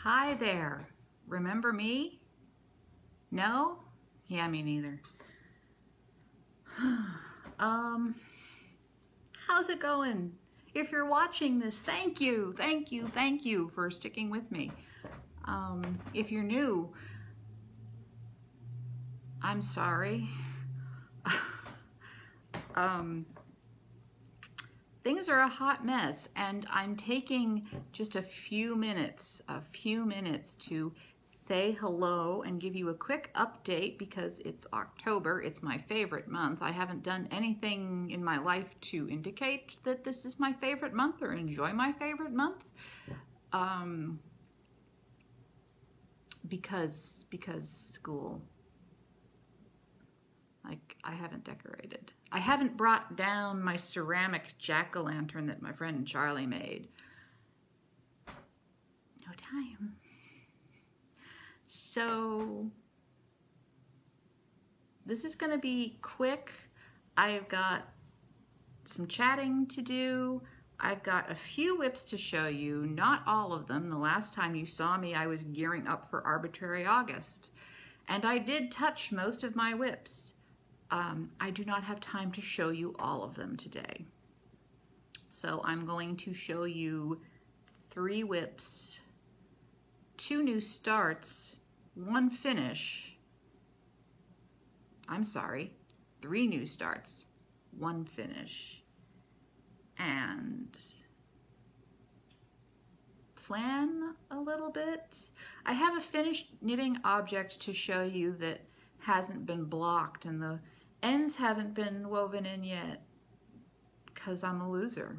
Hi there. Remember me? No? Yeah, me neither. How's it going? If you're watching this, thank you for sticking with me. If you're new, I'm sorry. Things are a hot mess, and I'm taking just a few minutes to say hello and give you a quick update because it's October. It's my favorite month. I haven't done anything in my life to indicate that this is my favorite month or enjoy my favorite month. Because school. Like, I haven't decorated. I haven't brought down my ceramic jack-o'-lantern that my friend Charlie made. No time. So, this is gonna be quick. I've got some chatting to do. I've got a few whips to show you, not all of them. The last time you saw me, I was gearing up for Arbitrary August. And I did touch most of my whips. I do not have time to show you all of them today. So I'm going to show you 3 whips, 2 new starts, 1 finish. I'm sorry, 3 new starts, 1 finish. And plan a little bit. I have a finished knitting object to show you that hasn't been blocked and the ends haven't been woven in yet because I'm a loser.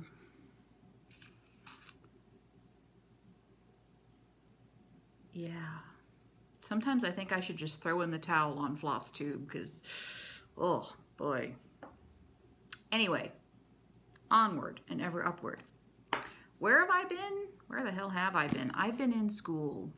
Yeah. Sometimes I think I should just throw in the towel on floss tube because, oh boy. Anyway, onward and ever upward. Where have I been? Where the hell have I been? I've been in school.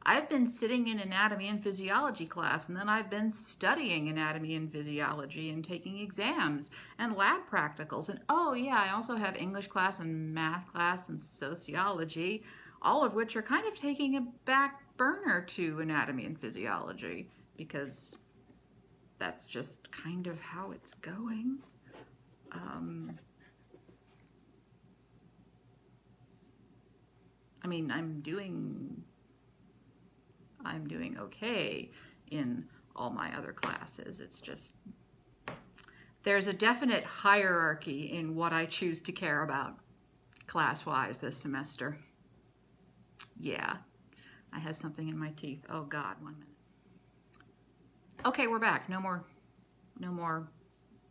I've been sitting in anatomy and physiology class, and then I've been studying anatomy and physiology and taking exams and lab practicals. And oh yeah, I also have English class and math class and sociology, all of which are kind of taking a back burner to anatomy and physiology because that's just kind of how it's going. I mean, I'm doing okay in all my other classes. It's just, there's a definite hierarchy in what I choose to care about class-wise this semester. Yeah, I have something in my teeth. Oh God, 1 minute. Okay, we're back. No more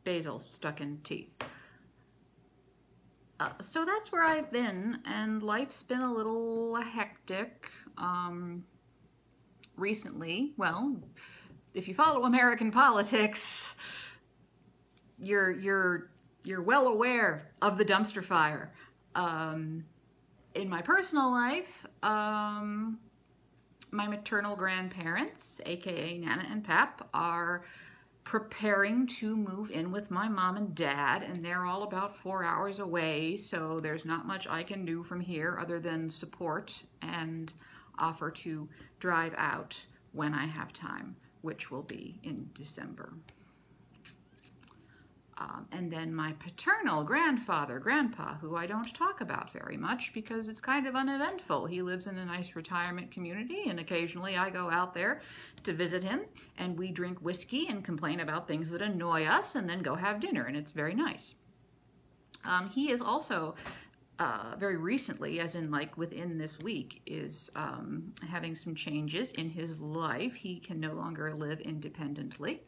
basil stuck in teeth. So that's where I've been, and life's been a little hectic. Recently, well, if you follow American politics, you're well aware of the dumpster fire. In my personal life, my maternal grandparents, aka Nana and Pap, are preparing to move in with my mom and dad, and they're all about 4 hours away, so there's not much I can do from here other than support and offer to drive out when I have time, which will be in December. And then my paternal grandfather, Grandpa, who I don't talk about very much because it's kind of uneventful. He lives in a nice retirement community, and occasionally I go out there to visit him, and we drink whiskey and complain about things that annoy us, and then go have dinner, and it's very nice. He is also very recently, as in like within this week, is having some changes in his life. He can no longer live independently,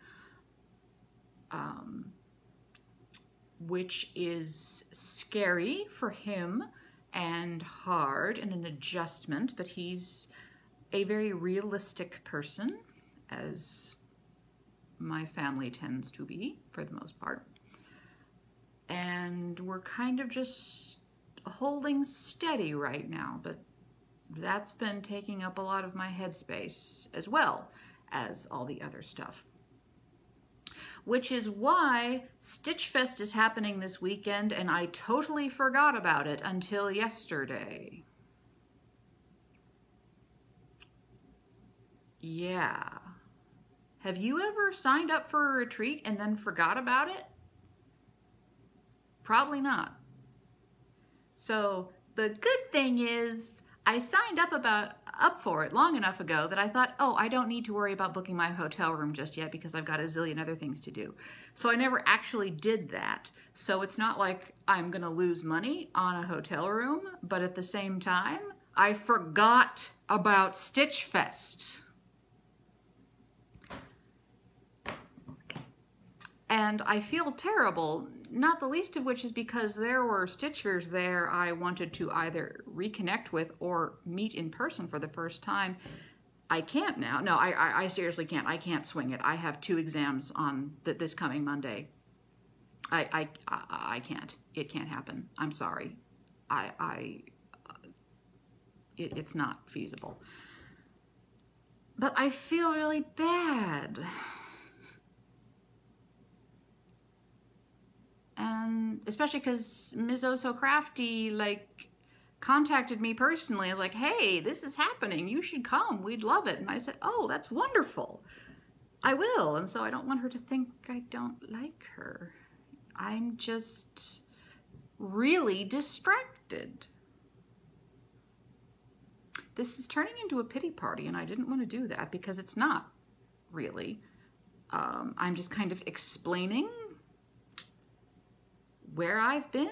which is scary for him and hard and an adjustment, but he's a very realistic person, as my family tends to be for the most part. And we're kind of just holding steady right now, but that's been taking up a lot of my headspace as well as all the other stuff. Which is why Stitch Fest is happening this weekend, and I totally forgot about it until yesterday. Yeah. Have you ever signed up for a retreat and then forgot about it? Probably not. So the good thing is I signed up for it long enough ago that I thought, oh, I don't need to worry about booking my hotel room just yet because I've got a zillion other things to do. So I never actually did that. So it's not like I'm going to lose money on a hotel room, but at the same time, I forgot about Stitch Fest. And I feel terrible, not the least of which is because there were Stitchers there I wanted to either reconnect with or meet in person for the first time. I can't now. No, I seriously can't. I can't swing it. I have 2 exams on this coming Monday. I can't. It can't happen. I'm sorry. It's not feasible. But I feel really bad. And especially because Ms. Oh So Crafty, like, contacted me personally. I was like, hey, this is happening. You should come. We'd love it. And I said, oh, that's wonderful. I will. And so I don't want her to think I don't like her. I'm just really distracted. This is turning into a pity party, and I didn't want to do that because it's not really. I'm just kind of explaining where I've been.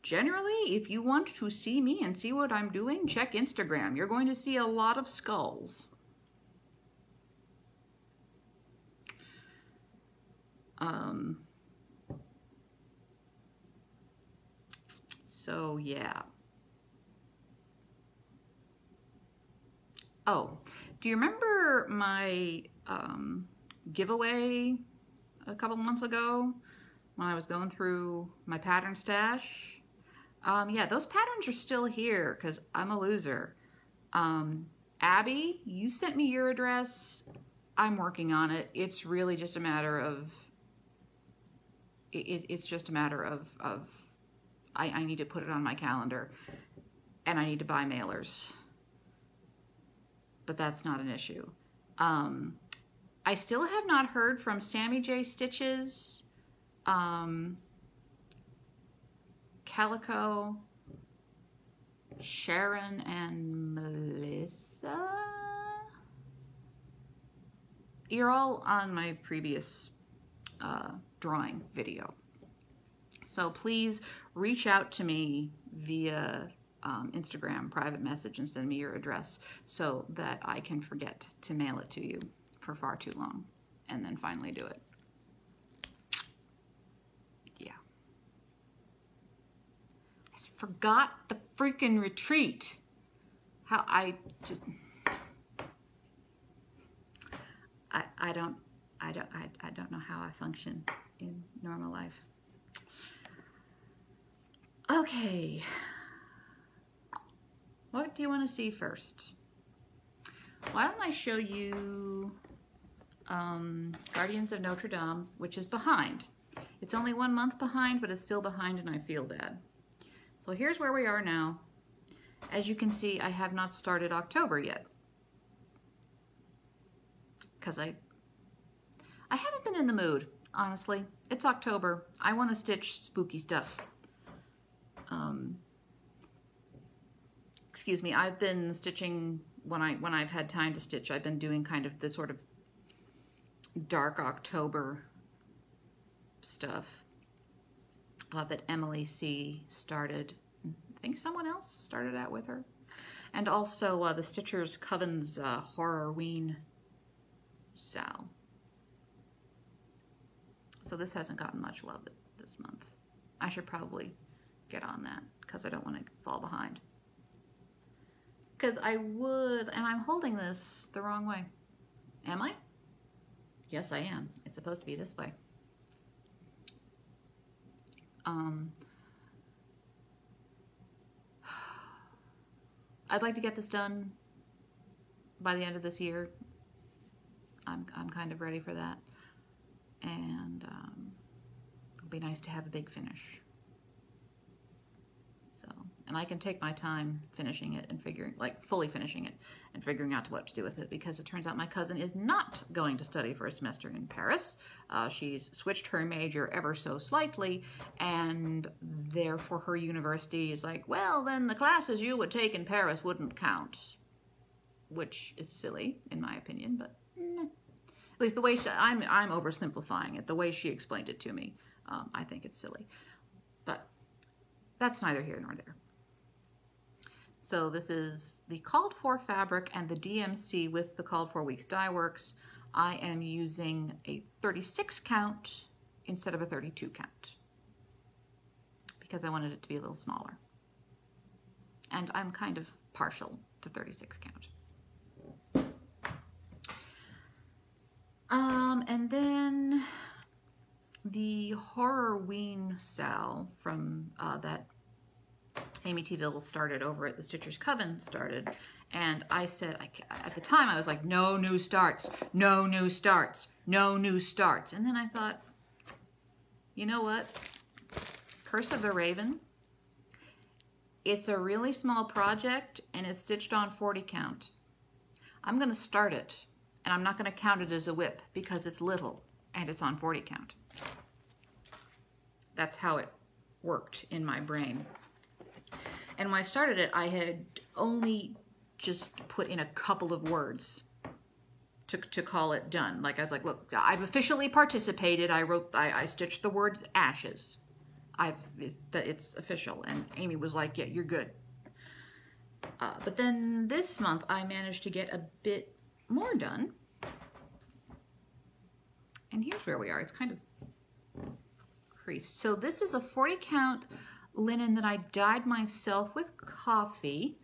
Generally, if you want to see me and see what I'm doing, check Instagram. You're going to see a lot of skulls. So yeah. Oh, do you remember my giveaway a couple months ago when I was going through my pattern stash? Yeah, those patterns are still here because I'm a loser. Abby, you sent me your address. I'm working on it. It's really just a matter of, it's just a matter of I need to put it on my calendar and I need to buy mailers. But that's not an issue. I still have not heard from Sammy J Stitches, Calico, Sharon, and Melissa. You're all on my previous drawing video. So please reach out to me via Instagram private message and send me your address so that I can forget to mail it to you for far too long and then finally do it. Yeah. I forgot the freaking retreat. How I don't know how I function in normal life. Okay. What do you want to see first? Why don't I show you Guardians of Notre Dame, which is behind. It's only 1 month behind, but it's still behind and I feel bad. So here's where we are now. As you can see, I have not started October yet. Because I haven't been in the mood, honestly. It's October. I want to stitch spooky stuff. Excuse me, I've been stitching when I've had time to stitch. I've been doing kind of the sort of dark October stuff that Emily C. started. I think someone else started out with her. And also the Stitchers Coven's Horrorween Sal. So this hasn't gotten much love this month. I should probably get on that because I don't want to fall behind. Because I would, and I'm holding this the wrong way. Am I? Yes, I am. It's supposed to be this way. I'd like to get this done by the end of this year. I'm kind of ready for that. And it'll be nice to have a big finish. So, and I can take my time finishing it and fully finishing it and figuring out what to do with it, because it turns out my cousin is not going to study for a semester in Paris. She's switched her major ever so slightly, and therefore her university is like, well, then the classes you would take in Paris wouldn't count, which is silly in my opinion, but at least the way I'm oversimplifying it. The way she explained it to me, I think it's silly, but that's neither here nor there. So this is the called for fabric and the DMC with the called for Weeks Dye Works. I am using a 36 count instead of a 32 count because I wanted it to be a little smaller. And I'm kind of partial to 36 count. And then the Horrorween Sal from that Amy T. Ville started over at the Stitcher's Coven started, and I said, at the time I was like, no new starts, no new starts, no new starts. And then I thought, you know what? Curse of the Raven. It's a really small project and it's stitched on 40 count. I'm going to start it, and I'm not going to count it as a whip because it's little and it's on 40 count. That's how it worked in my brain. And when I started it, I had only just put in a couple of words to call it done. Like I was like, look, I've officially participated. I stitched the word ashes. It's official. And Amy was like, yeah, you're good. But then this month I managed to get a bit more done. And here's where we are. It's kind of creased. So this is a 40 count linen that I dyed myself with coffee.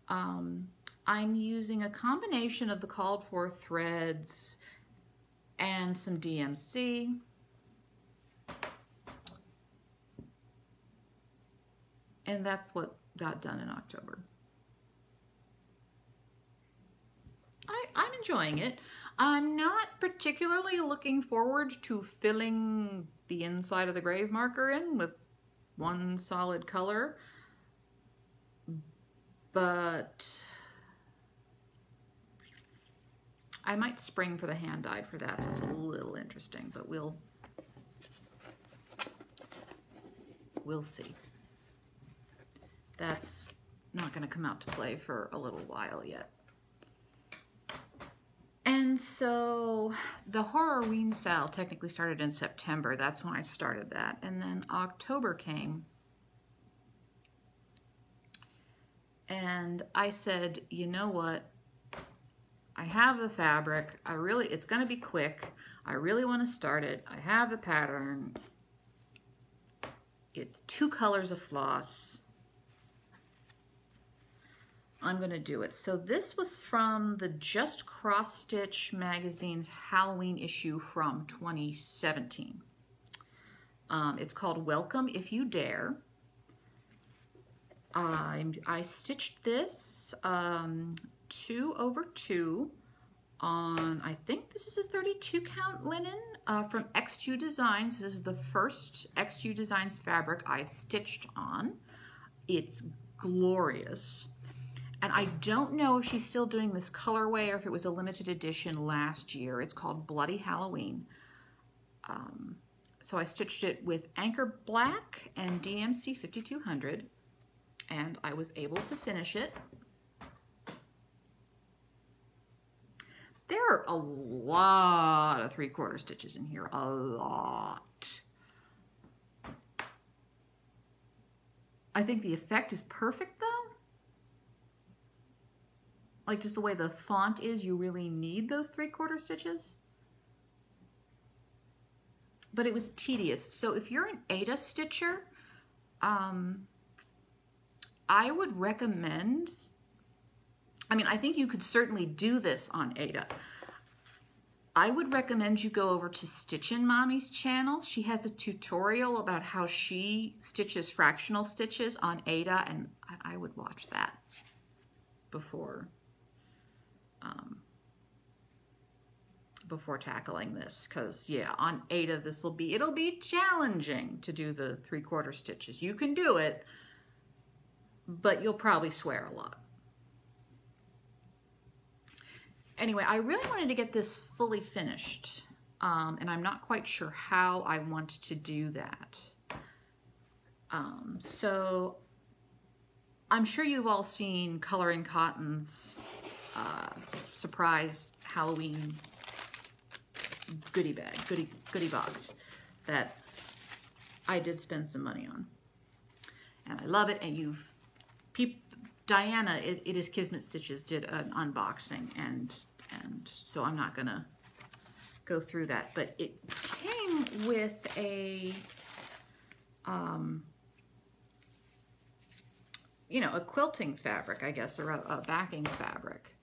I'm using a combination of the called for threads and some DMC. And that's what got done in October. I'm enjoying it. I'm not particularly looking forward to filling the inside of the grave marker in with one solid color, but I might spring for the hand dyed for that, so it's a little interesting, but we'll see. That's not going to come out to play for a little while yet. And so the Horrorween Sal technically started in September. That's when I started that. And then October came. And I said, you know what? I have the fabric. It's going to be quick. I really want to start it. I have the pattern. It's 2 colors of floss. I'm going to do it. So this was from the Just Cross Stitch magazine's Halloween issue from 2017. It's called Welcome If You Dare. I stitched this 2/2 on, I think this is a 32 count linen from XU Designs. This is the first XU Designs fabric I've stitched on. It's glorious. And I don't know if she's still doing this colorway or if it was a limited edition last year. It's called Bloody Halloween. So I stitched it with Anchor Black and DMC 5200, and I was able to finish it. There are a lot of 3/4 stitches in here, a lot. I think the effect is perfect though. Like just the way the font is, you really need those 3/4 stitches. But it was tedious. So if you're an Aida stitcher, I would recommend, I think you could certainly do this on Aida. I would recommend you go over to Stitchin' Mommy's channel. She has a tutorial about how she stitches fractional stitches on Aida, and I would watch that before tackling this, because yeah, on Aida it'll be challenging to do the 3/4 stitches. You can do it, but you'll probably swear a lot. Anyway, I really wanted to get this fully finished, and I'm not quite sure how I want to do that. So I'm sure you've all seen Coloring Cotton's surprise Halloween goodie bag, goodie box that I did spend some money on. And I love it, and Diana, it is Kismet Stitches, did an unboxing, and so I'm not gonna go through that, but it came with a you know, a quilting fabric, I guess, or a backing fabric.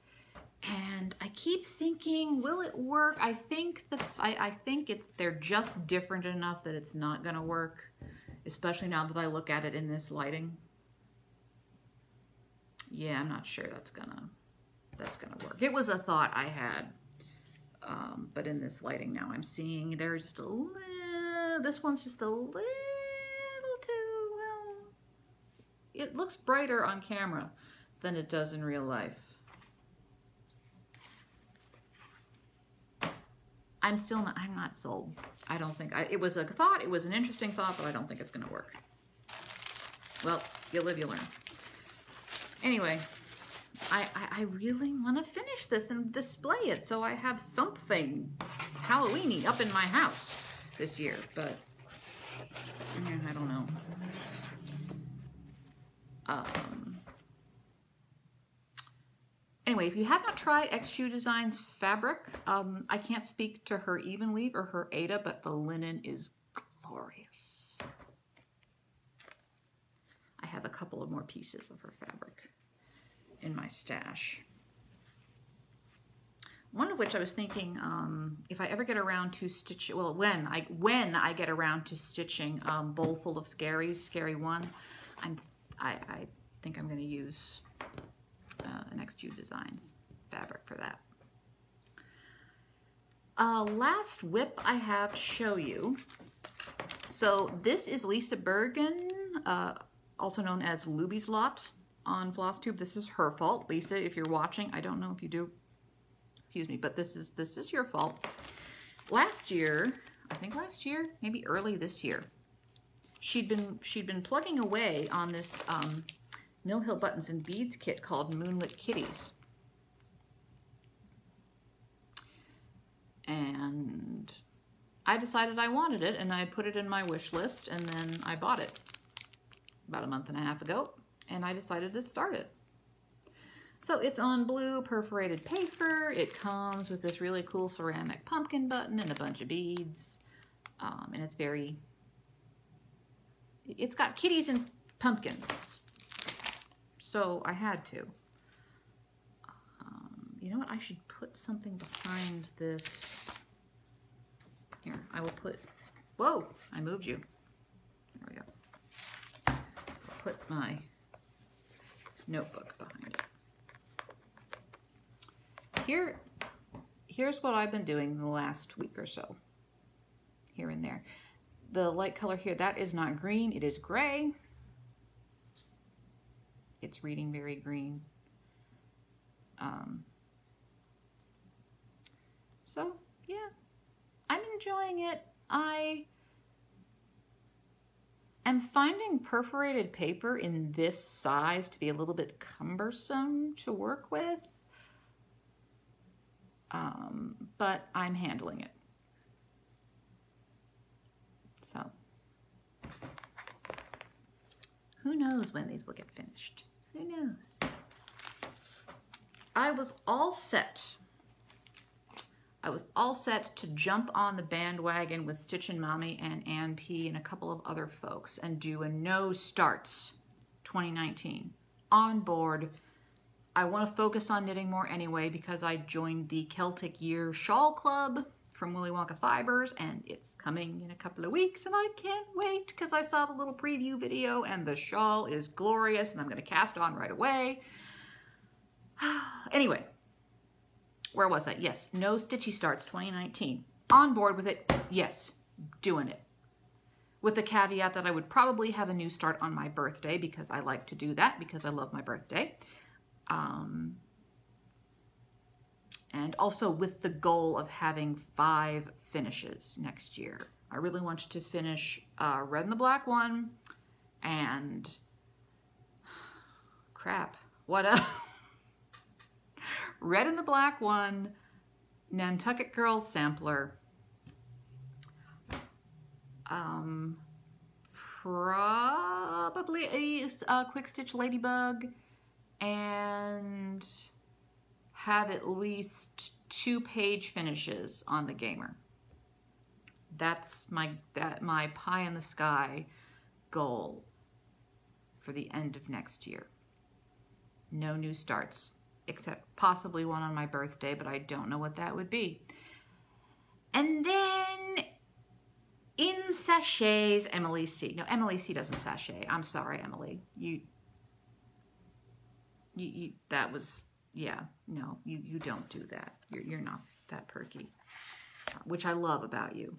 And I keep thinking, will it work? I think they're just different enough that it's not gonna work, especially now that I look at it in this lighting. Yeah, I'm not sure that's gonna work. It was a thought I had, but in this lighting now, I'm seeing there's just a little, this one's just a little too, well, it looks brighter on camera than it does in real life. I'm not sold. I don't think, it was a thought, it was an interesting thought, but I don't think it's gonna work. Well, you live, you learn. Anyway, I really want to finish this and display it so I have something Halloween-y up in my house this year, but yeah, I don't know. Anyway, if you have not tried XU Designs fabric, I can't speak to her Even Weave or her Aida, but the linen is glorious. I have a couple of more pieces of her fabric in my stash. One of which I was thinking, if I ever get around to stitch, well, when I get around to stitching Bowl Full of Scaries, Scary 1, I think I'm going to use an XU Designs fabric for that. Last whip I have to show you. So this is Lisa Bergen, also known as Luby's Lot on FlossTube. This is her fault. Lisa, if you're watching, I don't know if you do, excuse me, but this is your fault. Last year, I think last year, maybe early this year, she'd been plugging away on this Mill Hill Buttons and Beads kit called Moonlit Kitties. And I decided I wanted it, and I put it in my wish list, and then I bought it about a month and a half ago, and I decided to start it. So it's on blue perforated paper. It comes with this really cool ceramic pumpkin button and a bunch of beads. And it's got kitties and pumpkins. So I had to. You know what? I should put something behind this. Here, I will put, whoa, I moved you. There we go. I'll put my notebook behind it. Here's what I've been doing the last week or so, here and there. The light color here, that is not green, it is gray. It's reading very green. So yeah, I'm enjoying it. I am finding perforated paper in this size to be a little bit cumbersome to work with. But I'm handling it. So, who knows when these will get finished? Who knows? I was all set to jump on the bandwagon with Stitchin' Mommy and Ann P and a couple of other folks and do a No Starts 2019. On board. I want to focus on knitting more anyway because I joined the Celtic Year Shawl Club from Willy Wonka Fibers, and it's coming in a couple of weeks, and I can't wait because I saw the little preview video and the shawl is glorious and I'm going to cast on right away. Anyway, where was I? Yes, No Stitchy Starts 2019. On board with it. Yes, doing it. with the caveat that I would probably have a new start on my birthday because I like to do that because I love my birthday. And also with the goal of having 5 finishes next year. I really want to finish Red and the Black one and crap, what else? Red and the Black one, Nantucket Girls Sampler, probably a Quick Stitch Ladybug, and have at least 2 page finishes on the Gamer. That's my pie in the sky goal for the end of next year. No new starts, except possibly one on my birthday, but I don't know what that would be. And then in sachets, Emily C. No, Emily C doesn't sachet. I'm sorry, Emily. You that was, yeah, no, you don't do that. You're not that perky, which I love about you.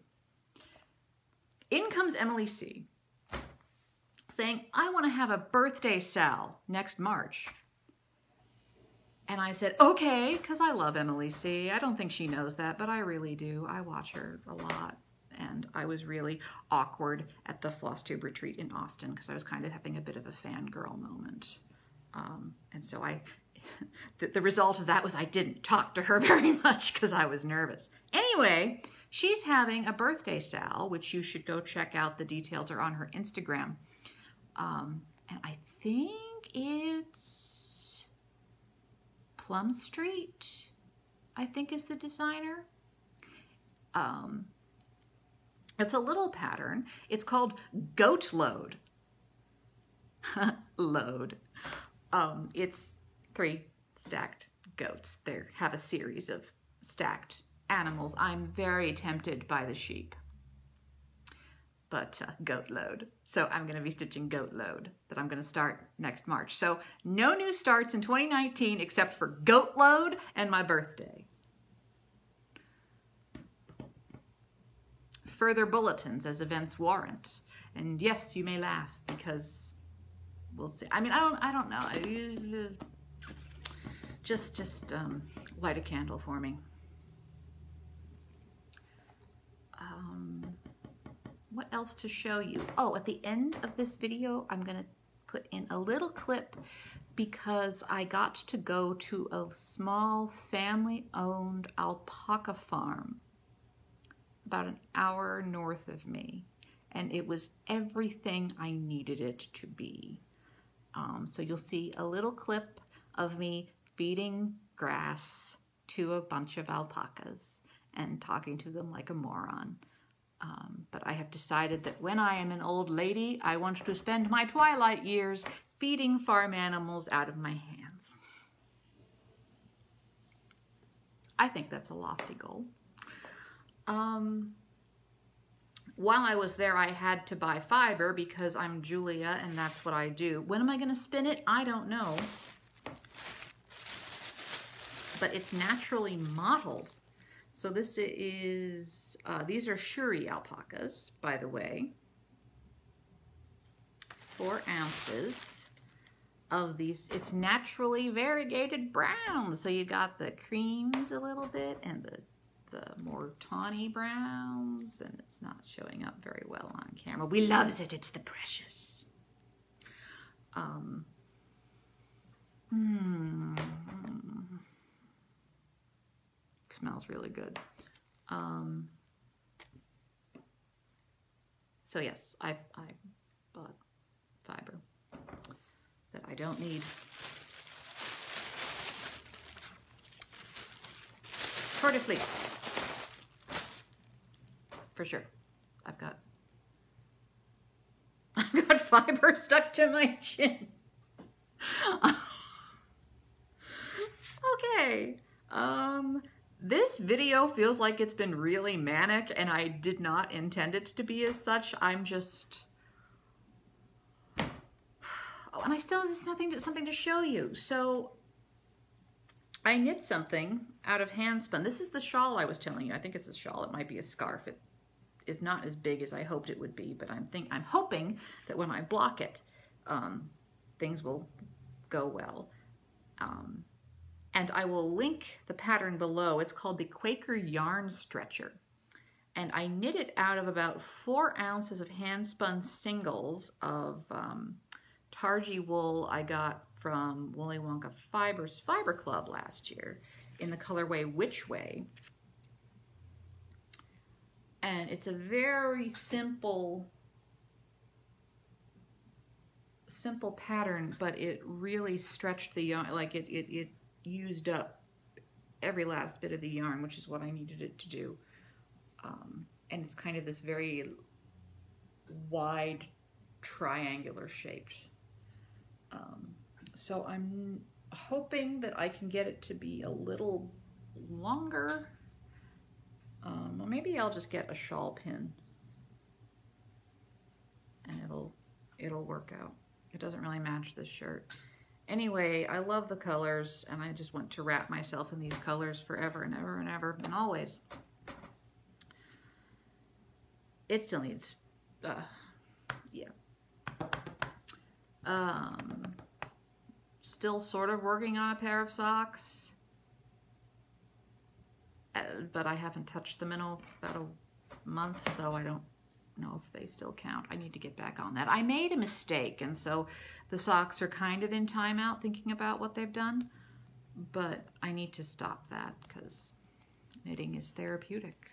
In comes Emily C saying, I want to have a birthday sal next March. And I said, okay, because I love Emily C. I don't think she knows that, but I really do. I watch her a lot. And I was really awkward at the FlossTube retreat in Austin because I was kind of having a bit of a fangirl moment. And so the result of that was I didn't talk to her very much because I was nervous. Anyway, she's having a birthday sal, which you should go check out. The details are on her Instagram. And I think it's Plum Street, I think is the designer. It's a little pattern. It's called Goat Load. Load. It's 3 stacked goats. They have a series of stacked animals. I'm very tempted by the sheep, but Goat Load. So I'm going to be stitching Goat Load that I'm going to start next March. So no new starts in 2019 except for Goat Load and my birthday. Further bulletins as events warrant. And yes, you may laugh because we'll see. I mean, I don't know. Just light a candle for me. What else to show you? Oh, at the end of this video, I'm going to put in a little clip because I got to go to a small family-owned alpaca farm about an hour north of me, and it was everything I needed it to be. So you'll see a little clip of me feeding grass to a bunch of alpacas and talking to them like a moron. But I have decided that when I am an old lady, I want to spend my twilight years feeding farm animals out of my hands. I think that's a lofty goal. While I was there, I had to buy fiber because I'm Julia and that's what I do. When am I going to spin it? I don't know. But it's naturally mottled. So this is, these are Shuri alpacas, by the way. 4 ounces of these. It's naturally variegated brown. So you got the creams a little bit and the more tawny browns, and it's not showing up very well on camera. We loves it. It's the precious. Smells really good. So yes, I bought fiber that I don't need. Tortoise fleece. For sure. I've got fiber stuck to my chin. Okay. This video feels like it's been really manic, and I did not intend it to be as such. I'm just... Oh, and I still have something to show you. So I knit something out of hand spun. This is the shawl I was telling you. I think it's a shawl. It might be a scarf. is not as big as I hoped it would be, but I'm hoping that when I block it, things will go well. And I will link the pattern below. It's called the Quaker Yarn Stretcher. And I knit it out of about 4 ounces of hand-spun singles of Targhee wool I got from Willy Wonka Fibers Fiber Club last year in the colorway Which Way. And it's a very simple pattern, but it really stretched the yarn, like it used up every last bit of the yarn, which is what I needed it to do. And it's kind of this very wide triangular shaped. So I'm hoping that I can get it to be a little longer. Well, maybe I'll just get a shawl pin and it'll work out. It doesn't really match this shirt. Anyway, I love the colors, and I just want to wrap myself in these colors forever and ever and ever and always. It still needs, yeah. Still sort of working on a pair of socks, but I haven't touched them in about a month, so I don't know if they still count. I need to get back on that. I made a mistake, and so the socks are kind of in timeout thinking about what they've done, but I need to stop that because knitting is therapeutic.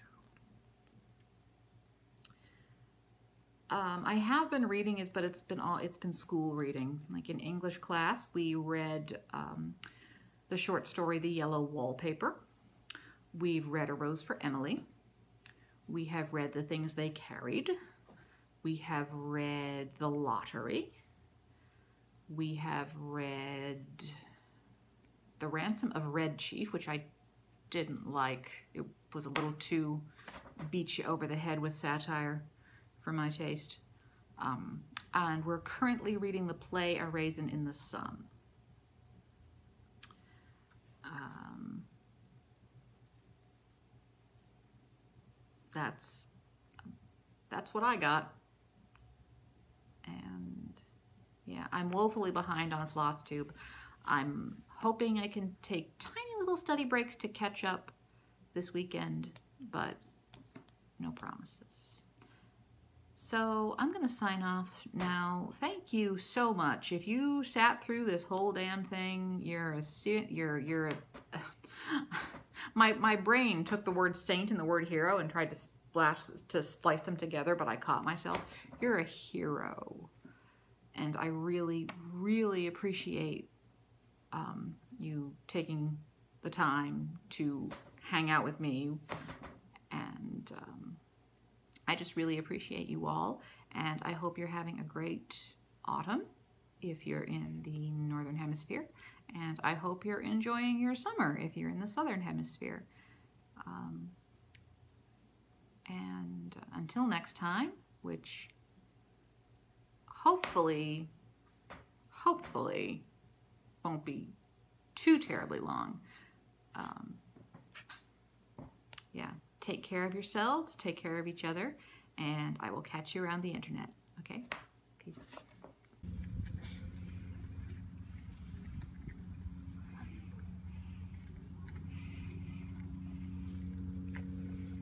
I have been reading it, but it's been school reading. Like in English class, we read the short story The Yellow Wallpaper. We've read A Rose for Emily. We have read The Things They Carried. We have read The Lottery. We have read The Ransom of Red Chief, which I didn't like. It was a little too beat you over the head with satire for my taste. And we're currently reading the play A Raisin in the Sun. That's what I got. And yeah, I'm woefully behind on FlossTube. I'm hoping I can take tiny little study breaks to catch up this weekend, but no promises. So I'm gonna sign off now. Thank you so much. If you sat through this whole damn thing, my brain took the word saint and the word hero and tried to splice them together, but I caught myself. You're a hero. And I really, really appreciate you taking the time to hang out with me. And I just really appreciate you all. And I hope you're having a great autumn if you're in the Northern Hemisphere. And I hope you're enjoying your summer if you're in the Southern Hemisphere. And until next time, which hopefully won't be too terribly long. Yeah, take care of yourselves, take care of each other, and I will catch you around the internet. Okay? Peace.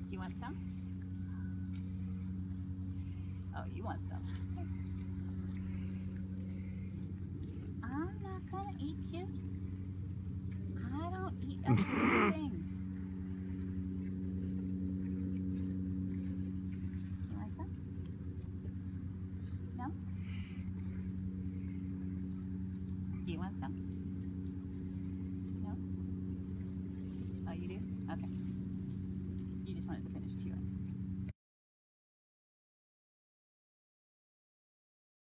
Do you want some? Oh, you want some? I'm not gonna eat you. I don't eat other things. You like some? No? You want some? No? Oh, you do?